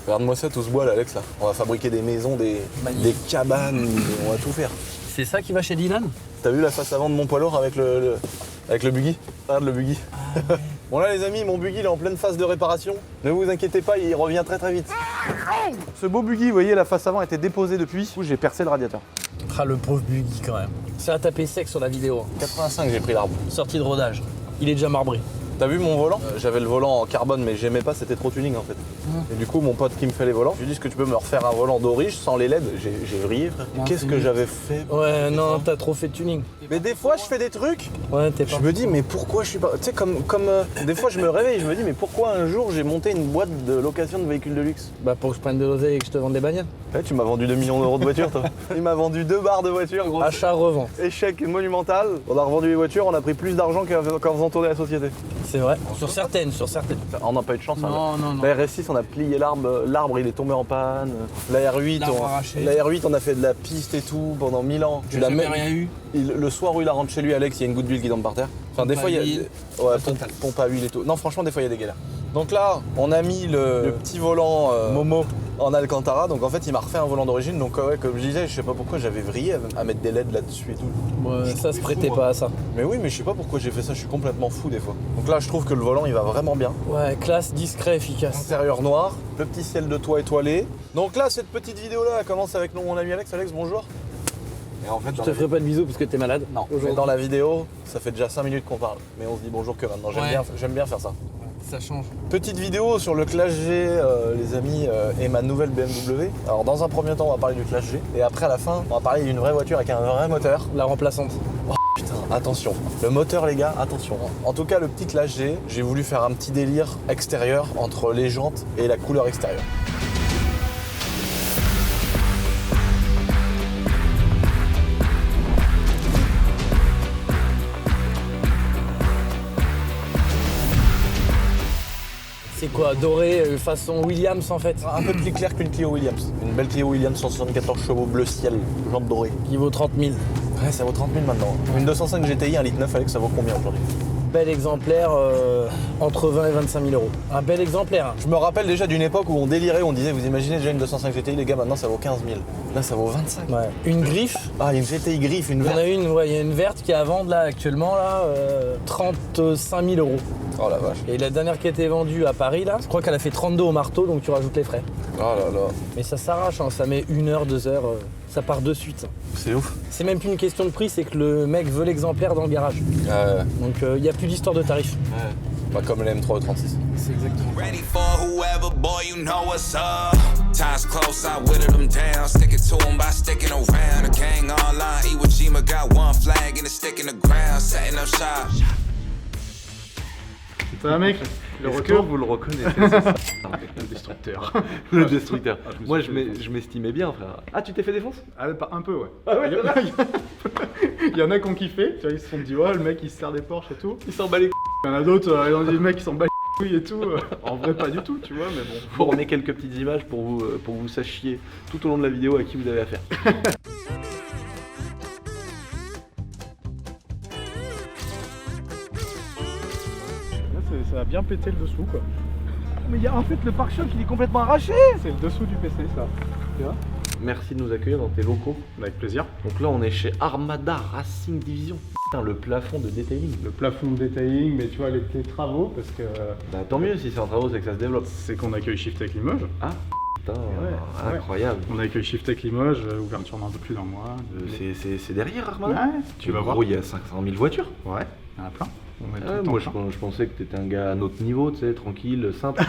Regarde-moi ça, tout ce bois là, Alex, là. On va fabriquer des maisons, des cabanes, on va tout faire. C'est ça qui va chez Dylan? T'as vu la face avant de mon poids lourd avec le buggy? Regarde le buggy. Ouais. Bon là les amis, mon buggy il est en pleine phase de réparation. Ne vous inquiétez pas, il revient très très vite. Ce beau buggy, vous voyez, la face avant était déposée depuis. Du coup, j'ai percé le radiateur. Ah, le pauvre buggy quand même. Ça a tapé sec sur la vidéo. 85, j'ai pris l'arbre. Sortie de rodage. Il est déjà marbré. T'as vu mon volant? J'avais le volant en carbone mais j'aimais pas, c'était trop tuning en fait. Et du coup mon pote qui me fait les volants, je lui dis, est-ce que tu peux me refaire un volant d'orige sans les LED? J'ai vrillé frère. Qu'est-ce que j'avais fait? Ouais non, t'as trop fait de tuning. Mais des fois je fais des trucs, Ouais, t'es pas... je me dis mais pourquoi je suis pas... Tu sais comme des fois je me réveille et je me dis mais pourquoi un jour j'ai monté une boîte de location de véhicules de luxe? Bah pour que je prenne de l'oseille et que je te vende des bagnoles. Ouais, tu m'as vendu 2 millions d'euros de voitures toi. Il m'a vendu 2 barres de voitures gros. Achat-revente. Échec monumental. On a revendu les voitures, on a pris plus d'argent qu'en faisant tourner la société. C'est vrai. Sur certaines. On n'a pas eu de chance. Non. La RS6, on a plié l'arbre, il est tombé en panne. La R8, on a fait de la piste et tout pendant 1000 ans. Tu l'as même rien eu. Le soir où il la rentre chez lui, Alex, il y a une goutte d'huile qui tombe par terre. Enfin, des fois, il y a. Ouais, pompe à huile et tout. Non, franchement, des fois, il y a des galères. Donc là, on a mis le petit volant Momo en Alcantara. Donc en fait, il m'a refait un volant d'origine. Donc ouais, comme je disais, je sais pas pourquoi j'avais vrillé à mettre des LED là-dessus et tout. Ouais, ça se prêtait pas à ça. Mais oui, mais je sais pas pourquoi j'ai fait ça. Je suis complètement fou des fois. Donc là, je trouve que le volant, il va vraiment bien. Ouais, classe, discret, efficace. Intérieur noir, le petit ciel de toit étoilé. Donc là, cette petite vidéo-là, elle commence avec mon ami Alex. Alex, bonjour. Et en fait, Je te ferai pas de bisous parce que t'es malade. Non, mais dans la vidéo, ça fait déjà 5 minutes qu'on parle. Mais on se dit bonjour que maintenant. J'aime bien faire ça. Ça change. Petite vidéo sur le Clash G, les amis, et ma nouvelle BMW. Alors dans un premier temps, on va parler du Clash G. Et après, à la fin, on va parler d'une vraie voiture avec un vrai moteur. La remplaçante. Oh putain, attention. Le moteur, les gars, attention. En tout cas, le petit Clash G, j'ai voulu faire un petit délire extérieur entre les jantes et la couleur extérieure. C'est quoi, doré façon Williams en fait? Un peu plus clair qu'une Clio Williams. Une belle Clio Williams 174 chevaux bleu ciel, jante dorée. Qui vaut 30 000. Ouais, ça vaut 30 000 maintenant. Une 205 GTI, 1,9 litre, Alex, ça vaut combien aujourd'hui? Bel exemplaire, entre 20 et 25 000 euros. Un bel exemplaire. Je me rappelle déjà d'une époque où on délirait, on disait, vous imaginez déjà une 205 GTI, les gars, maintenant ça vaut 15 000. Là, ça vaut 25. Ouais. Une griffe. Ah, il y a une GTI griffe, une Il y verte. en a une, ouais, il y a une verte qui est à vendre là actuellement, là, 35 000 euros. Oh la vache. Et la dernière qui a été vendue à Paris, là, je crois qu'elle a fait 32 au marteau, donc tu rajoutes les frais. Oh là là. Mais ça s'arrache, hein, ça met 1 heure, 2 heures, ça part de suite. C'est ouf. C'est même plus une question de prix, c'est que le mec veut l'exemplaire dans le garage. Donc il n'y a plus d'histoire de tarif. Ouais. Bah, comme les M3 E36. C'est exactement. Ready for whoever, boy, you know what's up. Time's close, I whittled them down. Stick it to them by sticking around. The gang online, Iwo Jima got one flag and a stick in the ground. Setting up shop. Ça va mec? Le Est-ce retour? que vous le reconnaissez? Le destructeur. Le destructeur. Ah, je me Moi suis fait je m'estimais bien frère. Ah tu t'es fait défonce? Ah, un peu ouais. Ah ouais, Il y en a qui ont kiffé, tu vois, ils se sont dit ouais le mec il se sert des Porsche et tout. Il s'en bat les couilles. Il y en a d'autres, ils ont dit le mec il s'en bat les couilles et tout. En vrai pas du tout tu vois mais bon. Faut remettre quelques petites images pour que vous sachiez tout au long de la vidéo à qui vous avez affaire. Là ça a bien pété le dessous quoi. Mais il y a en fait le pare-choc, il est complètement arraché. C'est le dessous du PC ça. Tu vois? Merci de nous accueillir dans tes locaux. Avec plaisir. Donc là on est chez Armada Racing Division. Putain, le plafond de detailing. Le plafond de detailing, mais tu vois les travaux parce que Bah tant mieux si c'est en travaux, c'est que ça se développe. c'est qu'on accueille Shiftech Limoges. Ah putain, Ouais. incroyable. On accueille Shiftech Limoges, ouverture dans un peu plus d'un mois. C'est derrière Armada? Ouais, tu vas voir. Gros, il y a 500 000 voitures. Ouais, il y en a plein. On met tout Ah, le temps moi plein. je pensais que t'étais un gars à notre niveau, tu sais, tranquille, simple.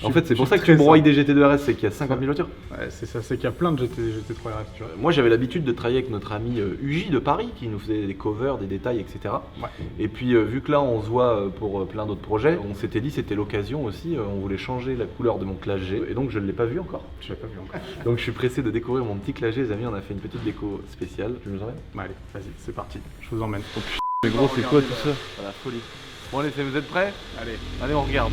En fait c'est je pour suis ça que très tu broyes simple. des GT2RS, c'est qu'il y a 50 000 voitures. Ouais, c'est ça, c'est qu'il y a plein de GT3 RS, tu vois. Moi j'avais l'habitude de travailler avec notre ami Uji de Paris qui nous faisait des covers, des détails, etc. Ouais. Et puis vu que là on se voit pour plein d'autres projets, on s'était dit c'était l'occasion aussi, on voulait changer la couleur de mon Clash G et donc je ne l'ai pas vu encore. Je l'ai pas vu encore. Donc je suis pressé de découvrir mon petit Clash G, les amis, on a fait une petite déco spéciale. Tu nous emmènes? Bah allez, vas-y, c'est parti, je vous emmène. Mais gros c'est quoi tout ça? La folie. Bon allez, vous êtes prêts? Allez on regarde.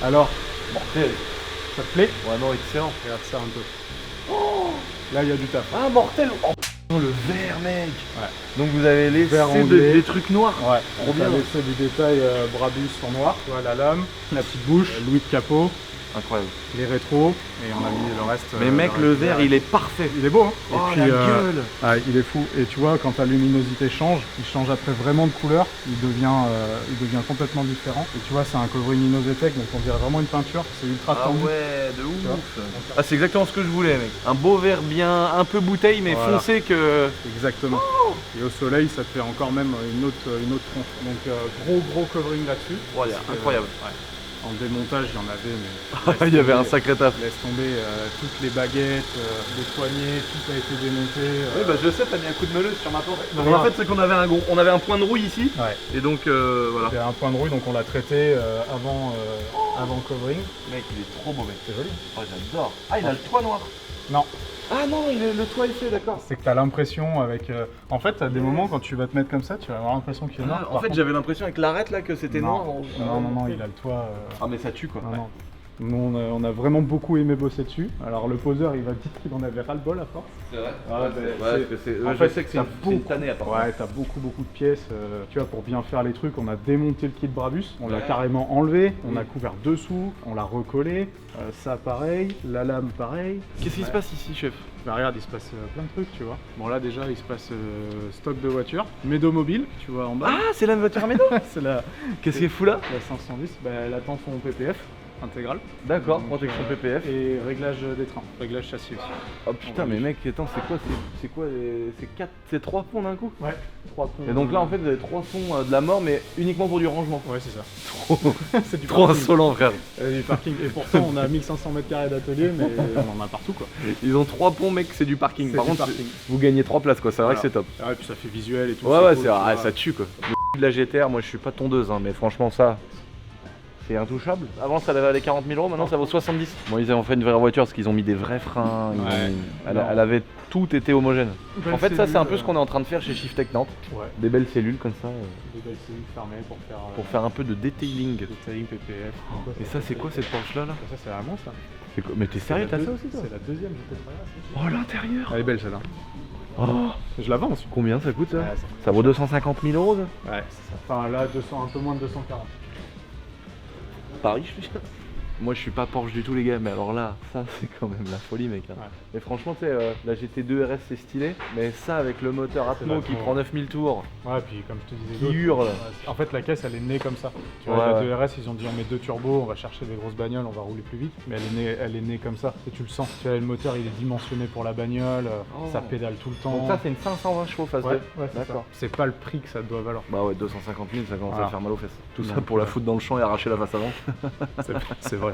Alors, Mortel. Ça te plaît? Ouais, non, excellent. Regarde ça un peu. Oh, là, il y a du taf. Ah, mortel. Oh, le vert, mec. Ouais. Donc vous avez laissé Vert anglais. des trucs noirs. Ouais, Trop on bien. a laissé du détail Brabus en noir. Tu vois, la lame, la petite bouche, Louis de capot, Incroyable. les rétros, et on a mis le reste. Mais mec, le vert, il est parfait. Il est beau, hein. Oh, la gueule. Ah, il est fou. Et tu vois, quand ta luminosité change, il change après vraiment de couleur. Il devient complètement différent. Et tu vois, c'est un covering Innosetech, donc on dirait vraiment une peinture. C'est ultra Ah tendu. ouais, de Tu vois. ouf. Ah, c'est exactement ce que je voulais, mec. Un beau vert bien, un peu bouteille, mais Voilà. foncé que... Exactement. Et au soleil, ça te fait encore même une autre tronche. Donc gros covering là-dessus. Voilà, Parce que, incroyable. ouais. En démontage, il y en avait, mais Il y avait un sacré taf. laisse tomber toutes les baguettes, les poignées, tout a été démonté. Oui, bah je sais, t'as mis un coup de meuleuse sur ma porte. Non, Mais non. en fait, c'est qu'on avait on avait un point de rouille ici, Ouais. et donc voilà. C'est un point de rouille, donc on l'a traité avant le covering. Mec, il est trop beau, mec. C'est joli. Oh, j'adore. Ah, il a le toit noir. Non, Ah non, le toit est fait, d'accord. c'est que t'as l'impression avec. En fait, à des moments, quand tu vas te mettre comme ça, tu vas avoir l'impression qu'il est noir. Ah, en Par fait, contre- j'avais l'impression avec l'arête là que c'était noir. Non, il a le toit. Ah, mais ça tue quoi. Non, non. Nous, on a vraiment beaucoup aimé bosser dessus. Alors, le poseur, il va dire qu'il en avait ras-le-bol à force. C'est vrai. Ah, Ouais, en je fait, sais que c'est t'as une tannée à part. Ouais, t'as beaucoup de pièces. Tu vois, pour bien faire les trucs, on a démonté le kit Brabus, on l'a Ouais. carrément enlevé, on Mm. a couvert dessous, on l'a recollé. Ça pareil, la lame pareil. Qu'est-ce qui se passe ici, chef? Bah regarde, il se passe plein de trucs, tu vois. Bon là déjà, il se passe stock de voitures, Médo mobile, tu vois en bas. Ah, c'est la voiture à Médo. C'est la Qu'est-ce qu'il est fou là? 510, bah, elle attend son PPF intégral. D'accord, Donc, protection PPF. Et réglage des trains, réglage châssis aussi. Oh putain, mais mec, attends, c'est quoi c'est 3 ponts d'un coup? Ouais, 3 ponts. Et donc là, en fait, vous avez 3 ponts de la mort, mais uniquement pour du rangement. Ouais, c'est ça. Trop, C'est du trop parking. insolent, frère. Du parking. Et pourtant, on a 1500 m² d'atelier, mais on en a partout quoi. Ils ont 3 ponts, mec, c'est du parking. C'est Par du contre, parking. vous gagnez 3 places, quoi. C'est vrai Voilà. que c'est top. Ah ouais, puis ça fait visuel et tout. Ouais, ouais, cool, c'est tu ah, vois. ça tue, quoi. Le de la GTR, moi, je suis pas tondeuse, hein, mais franchement, ça. C'est intouchable. Avant ça valait 40 000 euros, maintenant ça vaut 70. Bon, ils ont fait une vraie voiture parce qu'ils ont mis des vrais freins. Elle avait tout été homogène. Belle En fait, ça c'est un peu cellule, ce qu'on est en train de faire chez Shiftech Nantes. Ouais, Des belles cellules comme ça des belles cellules fermées pour faire un peu de detailing. detailing PPF. Et ça, c'est quoi cette Porsche là? Ça, c'est vraiment ça. Mais t'es sérieux, t'as ça aussi toi? C'est la deuxième GT3 RS. Oh, l'intérieur! Elle est belle celle-là. Oh, Je la vends aussi. combien ça coûte ça? Ouais, Ça vaut 250 000 euros ça? Ouais, c'est ça. Enfin là, 200, un peu moins de 240. Paris, je suis. Moi je suis pas Porsche du tout les gars, mais alors là, ça c'est quand même la folie mec. Hein. Ouais. Mais franchement tu sais, la GT2 RS c'est stylé, mais ça avec le moteur Atmo qui vachement- prend 9000 tours, Ouais, puis comme je te disais, qui d'autres, hurle. en fait, la caisse elle est née comme ça. Tu vois, Ouais, la 2RS, ils ont dit on met 2 turbos, on va chercher des grosses bagnoles, on va rouler plus vite. Mais elle est née comme ça. Et tu le sens. Tu vois, le moteur il est dimensionné pour la bagnole, Oh. ça pédale tout le temps. Donc ça c'est une 520 chevaux phase ouais, 2. ouais, c'est ça. D'accord. C'est pas le prix que ça doit valoir. Bah ouais, 250 000 ça commence Voilà. à faire mal aux fesses. Tout ça Donc, pour la foutre dans le champ et arracher la face avant. C'est vrai.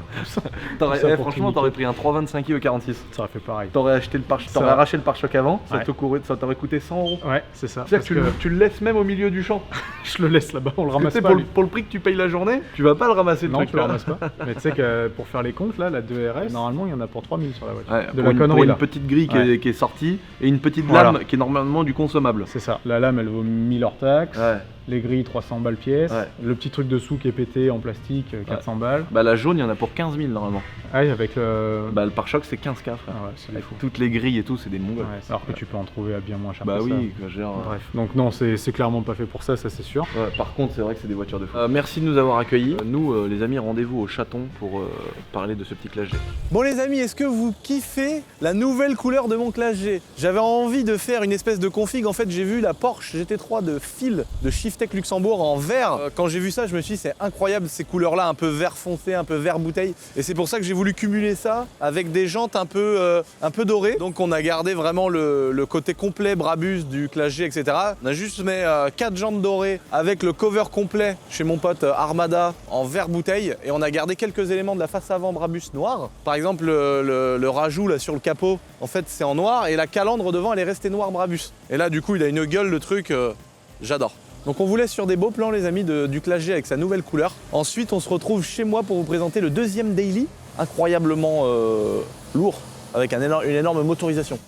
T'aurais- ça pour franchement tout t'aurais pris un 325i au 46. Ça aurait fait pareil. T'aurais acheté le pare, Ça- t'aurais arraché le pare-choc avant, Ouais. ça t'aurait coûté 100 euros. Ouais, c'est ça. C'est-à-dire que Parce tu le laisses même au milieu du champ. je le laisse là-bas, on le Parce que, ramasse tu sais, pas. pour, lui. pour le prix que tu payes la journée, tu vas pas le ramasser le Non, truc tu le là. ramasses pas. Mais tu sais que pour faire les comptes, là, la 2RS, normalement, il y en a pour 3000 sur la voiture. Ouais, de pour la une, connerie, pour une là. petite grille Ouais. qui est sortie et une petite Voilà. lame qui est normalement du consommable. C'est ça. La lame, elle vaut 1000 hors taxe. Ouais. Les grilles, 300 balles pièce. Ouais. Le petit truc dessous qui est pété en plastique, 400 balles. Bah la jaune, il y en a pour 15 000 normalement. Ah, et avec le. Bah le pare-choc c'est 15K frère. Ah ouais, c'est Avec fou. toutes les grilles et tout, c'est des mongols. Ouais, alors que tu peux en trouver à bien moins cher Bah que ça. oui, quoi, genre, Bref. Donc, non, c'est clairement pas fait pour ça, ça c'est sûr. ouais, par contre, c'est vrai que c'est des voitures de fou. Merci de nous avoir accueillis. Nous, les amis, rendez-vous au Chaton pour parler de ce petit Clash G. Bon les amis, est-ce que vous kiffez la nouvelle couleur de mon Clash G? J'avais envie de faire une espèce de config, en fait j'ai vu la Porsche GT3 de Phil de Shiftech Luxembourg en vert. Quand j'ai vu ça, je me suis dit c'est incroyable ces couleurs-là, un peu vert foncé, un peu vert bouteille. Et c'est pour ça que j'ai voulu cumuler ça avec des jantes un peu dorées. Donc on a gardé vraiment le côté complet Brabus du Clash G, etc. On a juste mis 4 jantes dorées avec le cover complet chez mon pote Armada en vert bouteille. Et on a gardé quelques éléments de la face avant Brabus noir. Par exemple le rajout là sur le capot, en fait c'est en noir et la calandre devant elle est restée noire Brabus. Et là du coup il a une gueule, le truc, j'adore. Donc on vous laisse sur des beaux plans les amis du Clash G avec sa nouvelle couleur. Ensuite on se retrouve chez moi pour vous présenter le deuxième daily, incroyablement lourd, avec une énorme motorisation.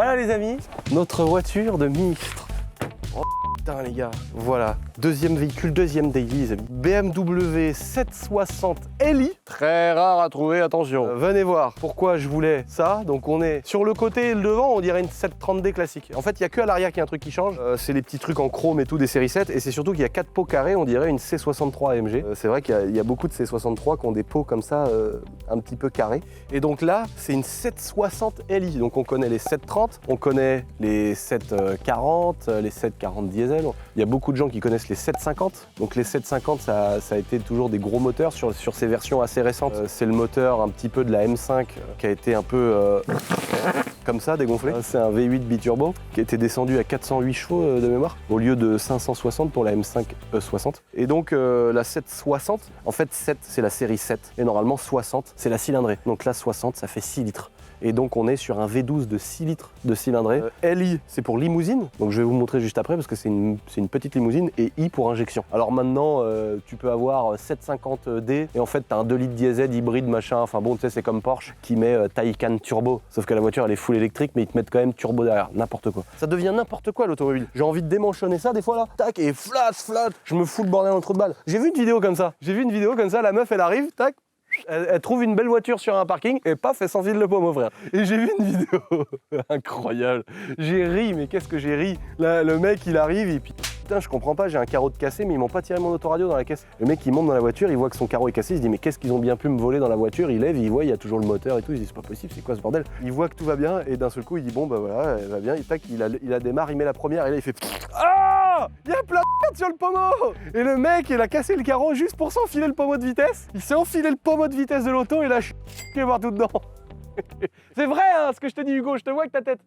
Voilà les amis, notre voiture de ministre. Oh putain les gars, voilà. Deuxième véhicule, deuxième daily les amis. BMW 760 Li. Très rare à trouver, attention. Venez voir pourquoi je voulais ça. Donc on est sur le côté et le devant, on dirait une 730D classique. En fait, il n'y a que à l'arrière qu'il y a un truc qui change. C'est les petits trucs en chrome et tout des séries 7. Et c'est surtout qu'il y a 4 pots carrés, on dirait une C63 AMG. C'est vrai qu'il y a beaucoup de C63 qui ont des pots comme ça, un petit peu carrés. Et donc là, c'est une 760 Li. Donc on connaît les 730, on connaît les 740, les 740 diesel. Il y a beaucoup de gens qui connaissent les 750. Donc les 750, ça a été toujours des gros moteurs sur ces versions assez récentes. C'est le moteur un petit peu de la M5 qui a été un peu comme ça, dégonflé. C'est un V8 biturbo qui a été descendu à 408 chevaux de mémoire au lieu de 560 pour la M5 E60. Et donc la 760, en fait 7 c'est la série 7 et normalement 60 c'est la cylindrée. Donc là 60 ça fait 6 litres. Et donc on est sur un V12 de 6 litres de cylindrée. LI c'est pour limousine, donc je vais vous montrer juste après parce que c'est une petite limousine, et I pour injection. Alors maintenant tu peux avoir 750D et en fait t'as un 2 litres diesel hybride machin, enfin bon tu sais c'est comme Porsche qui met Taycan turbo, sauf que la voiture elle est full électrique mais ils te mettent quand même turbo derrière, n'importe quoi. Ça devient n'importe quoi l'automobile. J'ai envie de démanchonner ça des fois là, tac et flat, je me fous le bordel dans le trou de balle. J'ai vu une vidéo comme ça, la meuf elle arrive, tac, elle trouve une belle voiture sur un parking et paf, elle s'enfile le pommeau, frère. Et j'ai vu une vidéo incroyable. J'ai ri, mais qu'est-ce que j'ai ri. Là, le mec, il arrive et puis putain, je comprends pas, j'ai un carreau de cassé, mais ils m'ont pas tiré mon autoradio dans la caisse. Le mec, il monte dans la voiture, il voit que son carreau est cassé, il se dit mais qu'est-ce qu'ils ont bien pu me voler dans la voiture. Il lève, il voit, il y a toujours le moteur et tout. Il se dit c'est pas possible, c'est quoi ce bordel. Il voit que tout va bien et d'un seul coup, il dit bon bah voilà, elle va bien. Et tac, il a démarre, il met la première et là il fait ah, il y a plein de merde sur le pommeau. Et le mec, il a cassé le carreau juste pour s'enfiler le pommeau de vitesse. Il s'est enfilé le pommeau de vitesse de l'auto et là je suis partout dedans. C'est vrai hein, ce que je te dis Hugo, je te vois avec ta tête.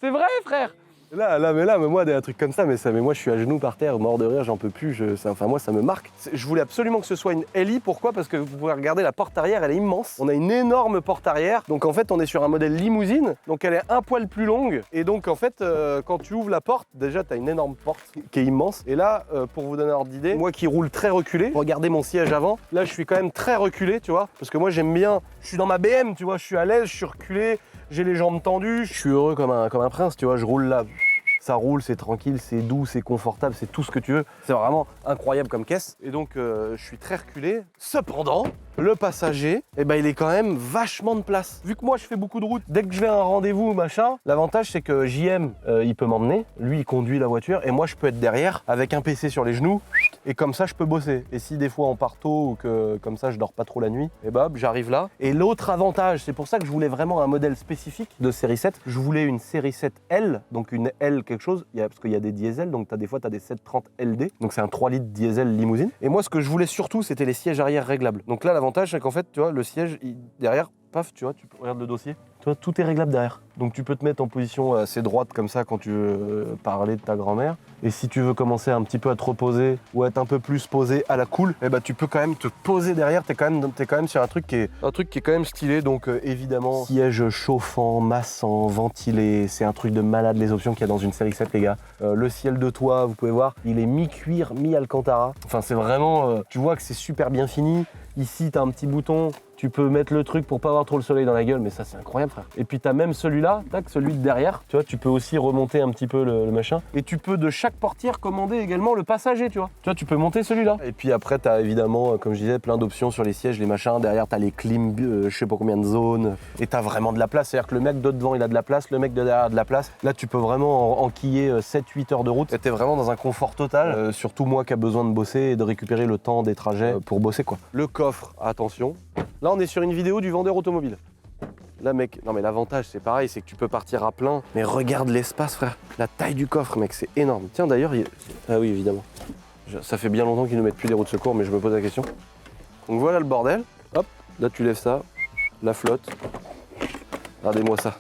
C'est vrai frère. Mais moi, des trucs comme ça, mais moi, je suis à genoux par terre, mort de rire, j'en peux plus. Moi, ça me marque. Je voulais absolument que ce soit une Li. Pourquoi? Parce que vous pouvez regarder la porte arrière, elle est immense. On a une énorme porte arrière. Donc, en fait, on est sur un modèle limousine. Donc, elle est un poil plus longue. Et donc, en fait, quand tu ouvres la porte, déjà, tu as une énorme porte qui est immense. Et là, pour vous donner un ordre d'idée, moi qui roule très reculé, regardez mon siège avant. Là, je suis quand même très reculé, tu vois. Parce que moi, j'aime bien. Je suis dans ma BM, tu vois. Je suis à l'aise, je suis reculé. J'ai les jambes tendues. Je suis heureux comme un prince, tu vois. Je roule là. Ça roule, c'est tranquille, c'est doux, c'est confortable, c'est tout ce que tu veux. C'est vraiment incroyable comme caisse. Et donc, je suis très reculé. Cependant, le passager, il est quand même vachement de place. Vu que moi, je fais beaucoup de route, dès que je vais à un rendez-vous, machin, l'avantage, c'est que JM, il peut m'emmener. Lui, il conduit la voiture et moi, je peux être derrière avec un PC sur les genoux. Et comme ça, je peux bosser. Et si des fois on part tôt ou que comme ça, je dors pas trop la nuit, j'arrive là. Et l'autre avantage, c'est pour ça que je voulais vraiment un modèle spécifique de série 7. Je voulais une série 7L, donc une L quelque chose, parce qu'il y a des diesels, donc des fois tu as des 730 LD, donc c'est un 3 litres diesel limousine. Et moi, ce que je voulais surtout, c'était les sièges arrière réglables. Donc là, l'avantage, c'est qu'en fait, tu vois, le siège, derrière, paf, tu vois, tu regardes le dossier. Tu vois, tout est réglable derrière. Donc tu peux te mettre en position assez droite comme ça quand tu veux parler de ta grand-mère. Et si tu veux commencer un petit peu à te reposer ou être un peu plus posé à la cool, tu peux quand même te poser derrière. T'es quand même sur un truc qui est quand même stylé. Donc évidemment, siège chauffant, massant, ventilé, c'est un truc de malade les options qu'il y a dans une série 7 les gars. Le ciel de toit, vous pouvez voir, il est mi-cuir, mi-alcantara. Enfin c'est vraiment, tu vois que c'est super bien fini. Ici t'as un petit bouton. Tu peux mettre le truc pour pas avoir trop le soleil dans la gueule, mais ça c'est incroyable frère. Et puis t'as même celui-là, tac, celui de derrière, tu vois, tu peux aussi remonter un petit peu le machin. Et tu peux de chaque portière commander également le passager, tu vois. Tu vois, tu peux monter celui-là. Et puis après t'as évidemment, comme je disais, plein d'options sur les sièges, les machins. Derrière t'as les clim, je sais pas combien de zones. Et t'as vraiment de la place, c'est-à-dire que le mec de devant il a de la place, le mec de derrière a de la place. Là tu peux vraiment enquiller 7-8 heures de route. Et t'es vraiment dans un confort total, surtout moi qui a besoin de bosser et de récupérer le temps des trajets pour bosser quoi. Le coffre, attention. Là, on est sur une vidéo du vendeur automobile. Là, mec, non mais l'avantage, c'est pareil, c'est que tu peux partir à plein. Mais regarde l'espace, frère. La taille du coffre, mec, c'est énorme. Tiens, d'ailleurs, ah oui, évidemment. Ça fait bien longtemps qu'ils ne mettent plus les roues de secours, mais je me pose la question. Donc voilà le bordel. Hop, là, tu lèves ça. La flotte. Regardez-moi ça.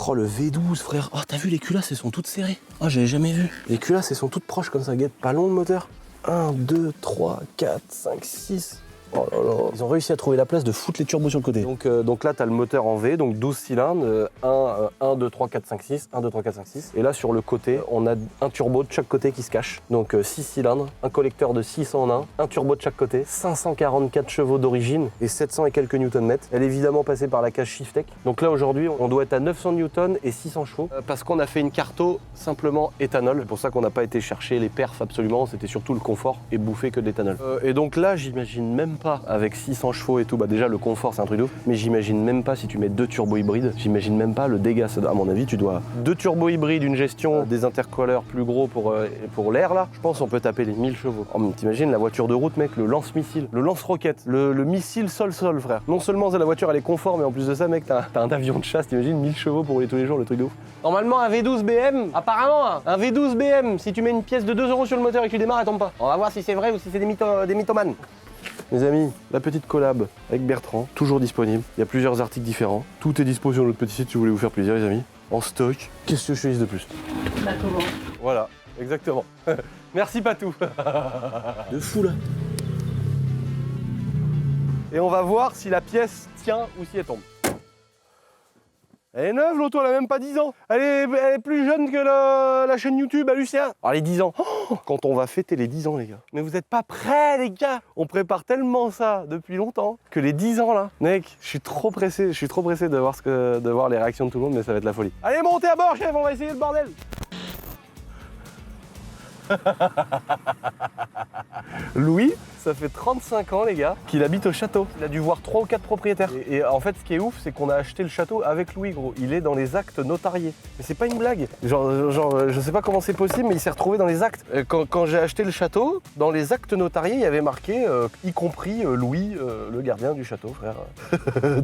Oh, le V12, frère. Oh, t'as vu, les culasses, elles sont toutes serrées. Oh, j'avais jamais vu. Les culasses, elles sont toutes proches comme ça. Guette, pas long le moteur. 1, 2, 3, 4, 5, 6... Oh là là. Ils ont réussi à trouver la place de foutre les turbos sur le côté. Donc là, tu as le moteur en V, donc 12 cylindres, 1, 2, 3, 4, 5, 6, 1, 2, 3, 4, 5, 6. Et là, sur le côté, on a un turbo de chaque côté qui se cache. Donc 6 cylindres, un collecteur de 6 en 1 turbo de chaque côté, 544 chevaux d'origine et 700 et quelques newton-mètres. Elle est évidemment passée par la cage Shiftec. Donc là, aujourd'hui, on doit être à 900 newtons et 600 chevaux parce qu'on a fait une carto simplement éthanol. C'est pour ça qu'on n'a pas été chercher les perfs absolument, c'était surtout le confort et bouffer que de l'éthanol. Et donc là, j'imagine même pas avec 600 chevaux et tout, bah déjà le confort c'est un truc de ouf, mais j'imagine même pas si tu mets 2 turbos hybrides, j'imagine même pas le dégât. À mon avis, tu dois 2 turbos hybrides, une gestion des intercooleurs plus gros pour l'air là, je pense on peut taper les 1000 chevaux. Oh, mais t'imagines la voiture de route mec, le lance-missile, le lance-roquette, le missile sol-sol frère. Non seulement la voiture elle est confort, mais en plus de ça mec, t'as un avion de chasse, t'imagines 1000 chevaux pour rouler tous les jours, le truc de ouf. Normalement un V12 BM, apparemment un V12 BM, si tu mets une pièce de 2 € sur le moteur et que tu démarres, elle tombe pas. On va voir si c'est vrai ou si c'est des mythomanes. Mes amis, la petite collab avec Bertrand, toujours disponible. Il y a plusieurs articles différents. Tout est dispo sur notre petit site si vous voulez vous faire plaisir les amis. En stock. Qu'est-ce que je te dise de plus? Bah comment? Voilà, exactement. Merci Patou. De fou là. Et on va voir si la pièce tient ou si elle tombe. Elle est neuve l'auto, elle a même pas 10 ans. Elle est plus jeune que la chaîne YouTube à Lucien. Alors les 10 ans, quand on va fêter les 10 ans les gars. Mais vous êtes pas prêts les gars. On prépare tellement ça depuis longtemps que les 10 ans là. Mec, je suis trop pressé de voir les réactions de tout le monde, mais ça va être la folie. Allez montez à bord chef, on va essayer le bordel. Louis, ça fait 35 ans les gars qu'il habite au château. Il a dû voir 3 ou 4 propriétaires. Et en fait ce qui est ouf c'est qu'on a acheté le château avec Louis gros. Il est dans les actes notariés. Mais c'est pas une blague. Genre je sais pas comment c'est possible mais il s'est retrouvé dans les actes. Quand j'ai acheté le château, dans les actes notariés il y avait marqué y compris Louis, le gardien du château frère.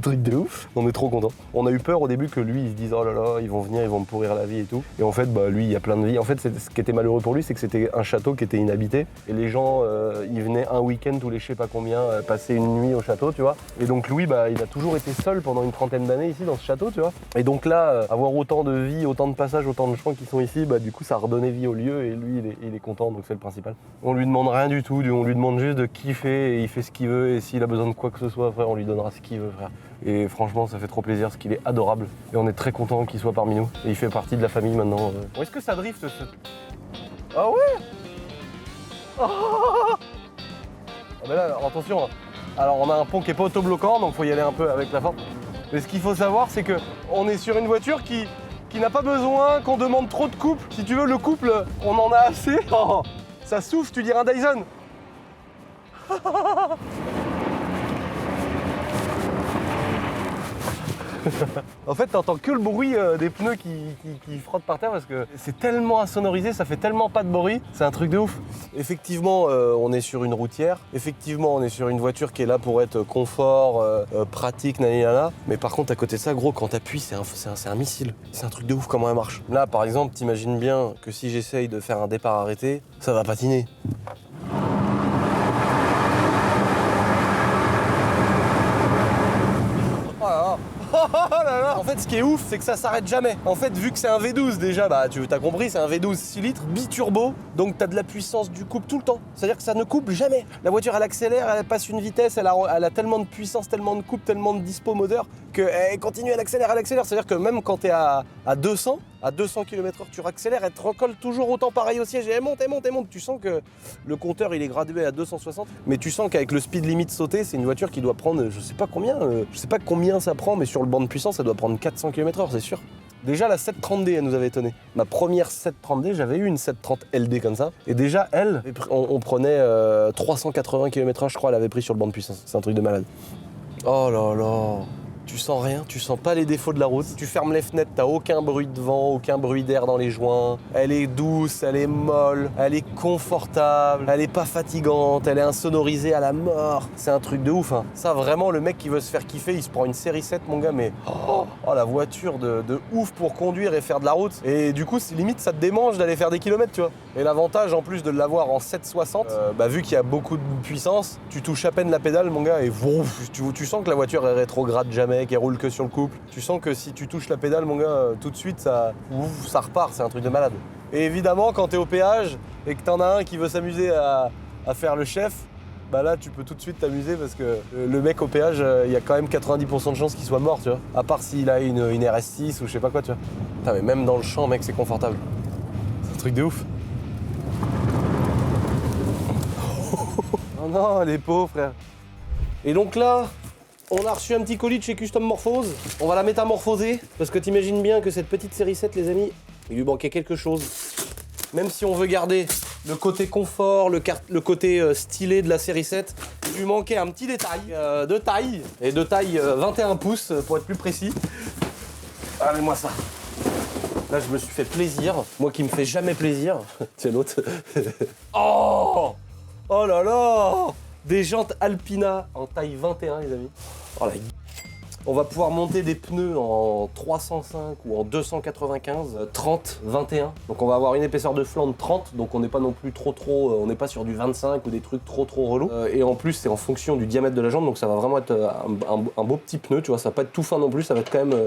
Truc de ouf. On est trop contents. On a eu peur au début que lui il se dise oh là là ils vont venir, ils vont me pourrir la vie et tout. Et en fait bah lui il y a plein de vie. En fait ce qui était malheureux pour lui c'est que c'était un château qui était inhabité. Et les gens ils venaient un week-end tous les je sais pas combien passer une nuit au château tu vois. Et donc Louis bah il a toujours été seul pendant une trentaine d'années ici dans ce château tu vois. Et donc là avoir autant de vie, autant de passages, autant de gens qui sont ici bah du coup ça a redonné vie au lieu et lui il est content donc c'est le principal. On lui demande rien du tout, on lui demande juste de kiffer et il fait ce qu'il veut et s'il a besoin de quoi que ce soit frère on lui donnera ce qu'il veut frère. Et franchement ça fait trop plaisir parce qu'il est adorable et on est très content qu'il soit parmi nous et il fait partie de la famille maintenant. Bon, est-ce que ça drift ce... Ah ouais. Ah ben là, attention, alors on a un pont qui est pas autobloquant, donc faut y aller un peu avec la force. Mais ce qu'il faut savoir, c'est que on est sur une voiture qui n'a pas besoin qu'on demande trop de couple. Si tu veux, le couple, on en a assez. Oh, ça souffle, tu dirais un Dyson. En fait, t'entends que le bruit des pneus qui frottent par terre parce que c'est tellement insonorisé, ça fait tellement pas de bruit, c'est un truc de ouf. Effectivement, on est sur une routière, effectivement, on est sur une voiture qui est là pour être confort, pratique, nanana. Mais par contre, à côté de ça, gros, quand t'appuies, c'est un missile. C'est un truc de ouf comment elle marche. Là, par exemple, t'imagines bien que si j'essaye de faire un départ arrêté, ça va patiner. En fait, ce qui est ouf, c'est que ça s'arrête jamais. En fait, vu que c'est un V12 déjà, bah tu as compris, c'est un V12 6 litres, biturbo, donc t'as de la puissance du couple tout le temps. C'est-à-dire que ça ne coupe jamais. La voiture, elle accélère, elle passe une vitesse, elle a tellement de puissance, tellement de couple, tellement de dispo moteur, qu'elle continue, elle accélère. C'est-à-dire que même quand t'es à 200 km/h, tu raccélères, elle te recolle toujours autant pareil au siège et elle monte. Tu sens que le compteur, il est gradué à 260, mais tu sens qu'avec le speed limit sauté, c'est une voiture qui doit prendre, je sais pas combien ça prend, mais sur le banc de puissance, ça doit prendre 400 km/h, c'est sûr. Déjà, la 730D, elle nous avait étonné. Ma première 730D, j'avais eu une 730 LD comme ça. Et déjà, elle, on prenait 380 km/h, je crois, elle avait pris sur le banc de puissance. C'est un truc de malade. Oh là là. Tu sens rien, tu sens pas les défauts de la route. Tu fermes les fenêtres, t'as aucun bruit de vent, aucun bruit d'air dans les joints. Elle est douce, elle est molle, elle est confortable, elle est pas fatigante, elle est insonorisée à la mort. C'est un truc de ouf, hein. Ça, vraiment, le mec qui veut se faire kiffer, il se prend une série 7, mon gars, mais oh la voiture de ouf pour conduire et faire de la route. Et du coup, limite, ça te démange d'aller faire des kilomètres, tu vois. Et l'avantage, en plus de l'avoir en 760, vu qu'il y a beaucoup de puissance, tu touches à peine la pédale, mon gars, et vrouf, tu sens que la voiture est rétrograde jamais, qu'elle roule que sur le couple. Tu sens que si tu touches la pédale, mon gars, tout de suite, ça repart, c'est un truc de malade. Et évidemment, quand t'es au péage et que t'en as un qui veut s'amuser à faire le chef, bah là tu peux tout de suite t'amuser parce que le mec au péage, il y a quand même 90% de chances qu'il soit mort, tu vois. À part s'il a une RS6 ou je sais pas quoi, tu vois. Putain, mais même dans le champ, mec, c'est confortable. C'est un truc de ouf. Oh non, les pauvres, frère. Et donc là, on a reçu un petit colis de chez Custom Morphose. On va la métamorphoser parce que t'imagines bien que cette petite série 7, les amis, il lui manquait quelque chose. Même si on veut garder le côté confort, le côté stylé de la série 7, il lui manquait un petit détail de taille, et de taille 21 pouces pour être plus précis. Allez-moi ça. Là, je me suis fait plaisir, moi qui me fais jamais plaisir. Tiens l'autre. Oh là là. Des jantes Alpina en taille 21, les amis. Oh la On va pouvoir monter des pneus en 305 ou en 295, 30, 21. Donc on va avoir une épaisseur de flanc de 30, donc on n'est pas non plus trop, on n'est pas sur du 25 ou des trucs trop relous. Et en plus c'est en fonction du diamètre de la jambe, donc ça va vraiment être un beau petit pneu, tu vois, ça va pas être tout fin non plus, ça va être quand même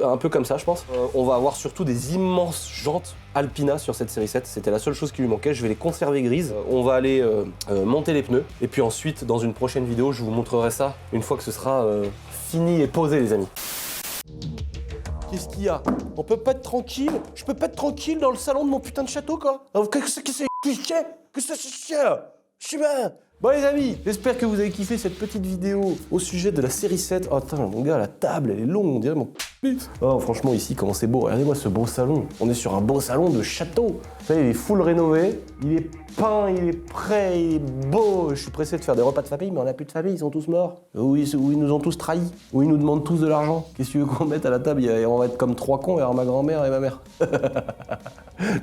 un peu comme ça je pense. On va avoir surtout des immenses jantes Alpina sur cette série 7, c'était la seule chose qui lui manquait, je vais les conserver grises. On va aller monter les pneus, et puis ensuite dans une prochaine vidéo je vous montrerai ça, une fois que ce sera fini et posé les amis. Qu'est-ce qu'il y a? On peut pas être tranquille? Je peux pas être tranquille dans le salon de mon putain de château quoi? Qu'est-ce que c'est? Que c'est? Je suis bien. Bon les amis, j'espère que vous avez kiffé cette petite vidéo au sujet de la série 7. Oh putain mon gars, la table elle est longue, on dirait mon oh franchement ici comment c'est beau, regardez-moi ce beau salon. On est sur un beau salon de château. Vous savez, il est full rénové, il est peint, il est prêt, il est beau. Je suis pressé de faire des repas de famille, mais on n'a plus de famille, ils sont tous morts. Ou ils nous ont tous trahis, ou ils nous demandent tous de l'argent. Qu'est-ce que tu veux qu'on mette à la table? On va être comme trois cons, il y aura ma grand-mère et ma mère.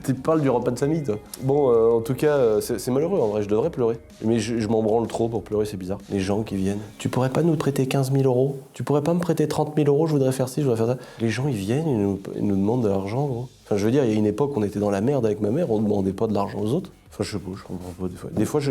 Tu parles du repas de famille, toi. Bon, en tout cas, c'est malheureux, en vrai, je devrais pleurer. Mais je m'en branle trop pour pleurer, c'est bizarre. Les gens qui viennent. Tu pourrais pas nous prêter 15 000 €? Tu pourrais pas me prêter 30 000 €? Je voudrais faire ci, je voudrais faire ça. Les gens, ils viennent, ils nous demandent de l'argent, gros. Enfin, je veux dire, il y a une époque, on était dans la merde avec ma mère, on demandait pas de l'argent aux autres. Enfin, je sais pas, je comprends pas des fois. Des fois,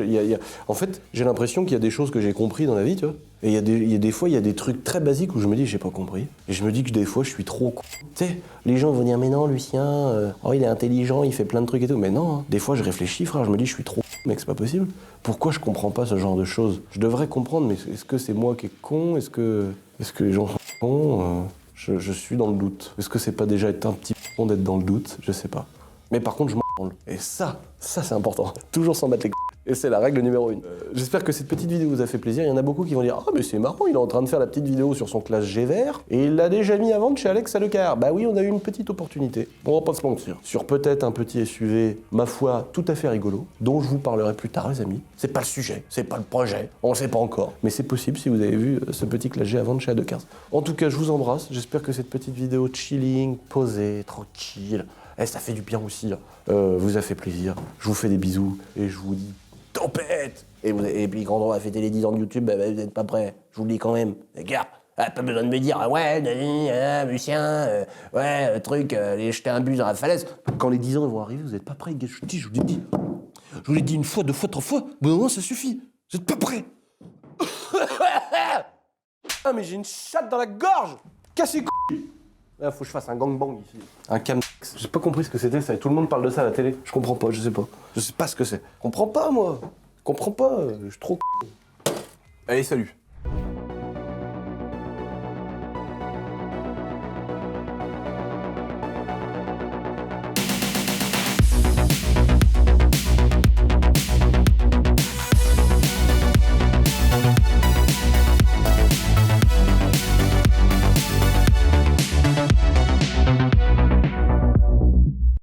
en fait, j'ai l'impression qu'il y a des choses que j'ai compris dans la vie, tu vois. Et il y a des fois, il y a des trucs très basiques où je me dis, j'ai pas compris. Et je me dis que des fois, je suis trop con. Tu sais, les gens vont dire, mais non, Lucien, oh, il est intelligent, il fait plein de trucs et tout. Mais non, hein. Des fois, je réfléchis, frère, je me dis, je suis trop con, mec, c'est pas possible. Pourquoi je comprends pas ce genre de choses? Je devrais comprendre, mais est-ce que c'est moi qui est con? Est-ce que les gens sont cons? Je suis dans le doute. Est-ce que c'est pas déjà être un petit con d'être dans le doute? Je sais pas. Mais par contre, je m'en branle. Et ça c'est important. Toujours s'en battre les couilles. Et c'est la règle numéro 1. J'espère que cette petite vidéo vous a fait plaisir. Il y en a beaucoup qui vont dire « Ah mais c'est marrant, il est en train de faire la petite vidéo sur son Classe G vert et il l'a déjà mis à vendre chez Alex à Leclerc. » Bah oui, on a eu une petite opportunité. On va pas se mentir. Sur peut-être un petit SUV, ma foi, tout à fait rigolo, dont je vous parlerai plus tard les amis. C'est pas le sujet, c'est pas le projet, on le sait pas encore. Mais c'est possible si vous avez vu ce petit Classe G à vendre chez A215. En tout cas, je vous embrasse. J'espère que cette petite vidéo chilling, posée, tranquille, ça fait du bien aussi, là. Vous a fait plaisir. Je vous fais des bisous et je vous dis tempête. Et puis quand on va fêter les 10 ans de YouTube, vous n'êtes pas prêts. Je vous le dis quand même. Les gars, pas besoin de me dire ouais, Lucien, ouais, le truc, aller jeter un bus dans la falaise. Quand les 10 ans vont arriver, vous n'êtes pas prêts, les gars. Je vous l'ai dit. Je vous l'ai dit une fois, deux fois, trois fois. Bon, non, ça suffit. Vous n'êtes pas prêts. Ah, mais j'ai une chatte dans la gorge. Cassez couilles. Là, faut que je fasse un gangbang ici. Un cam. J'ai pas compris ce que c'était ça. Et tout le monde parle de ça à la télé. Je comprends pas, je sais pas. Je sais pas ce que c'est. Je comprends pas, moi. Je comprends pas. Je suis trop. Allez, salut.